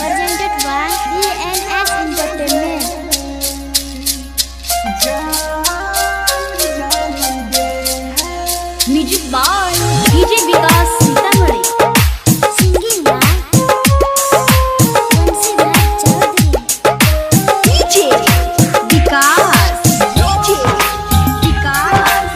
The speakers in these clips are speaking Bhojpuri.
presented by DNS Entertainment. Music by DJ Vikas Sitamarhi. Singing by Vansidhar Chaudhary. DJ Vikas, DJ Vikas.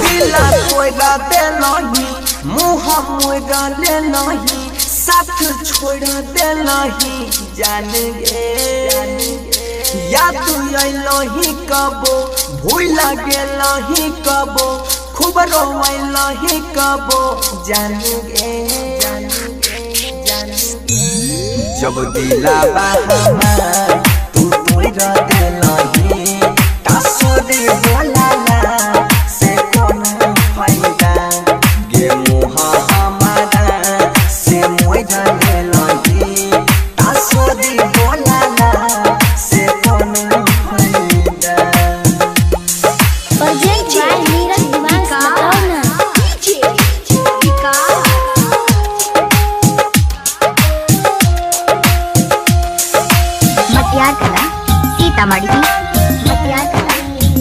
दिला कोइरा दे नहीं, मुँह मोइरा ले नहीं, साथ छोड़ दे नहीं, जान गे या तू अइलही कबो, भूल गेलही कबो, खूब रोइलही कबो, जान गे जब दिला हमार तू तोइरा दे नहीं, तासोरे बोलाला से कोनो फायदा, गे मुँह हमारा से मोइरा ले लही, तासोरे बोलाला से कोनो फायदा। Presented by Neeraj Diwan Satauna. DJ Vikas. Matiyar Kala Sitamarhi, मटियार कला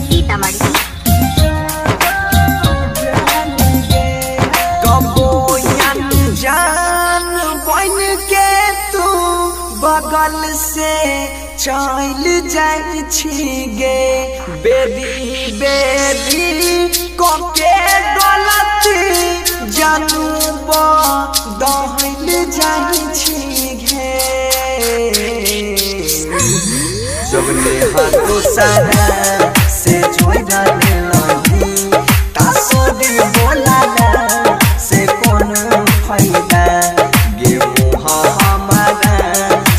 सीतामढ़ी। कबो अनजान बन के तू बगल से चल जाइ छी गे, बेरी बेरी कोके गलती जानू दहल जाइ छी गे, जब ले हाथों सारा से जोड़ा ले लही, तासोरे बोलाला से कोनो फायदा, गे मुँह हमारा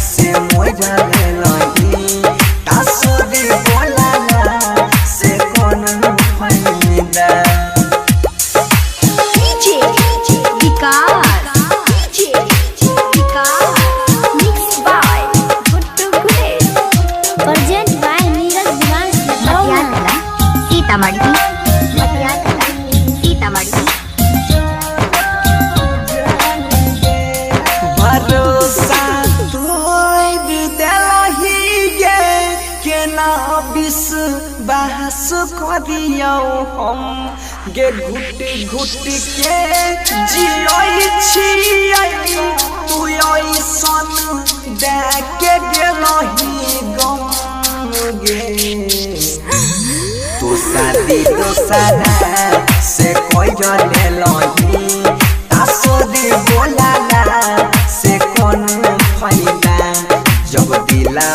से मोइरा ले लही, तासोरे बोलाला से कोनो फायदा। DJ Vikas, DJ Vikas. Mix by Guddu Gulesh. Presented by Neeraj Diwan मटियार Satauna. कला सीतामढ़ी, मटियार कला सीतामढ़ी। भरोसा तोड़ देलही गे, केना विश्वास करियौ हम, गे घुट घुट के जियै छियै, तू ऐसन दे के गेलही गम गे, तू शादी दोसरा से कोई ले लही, तासोरे बोलाला से कोनो फायदा, जब दिला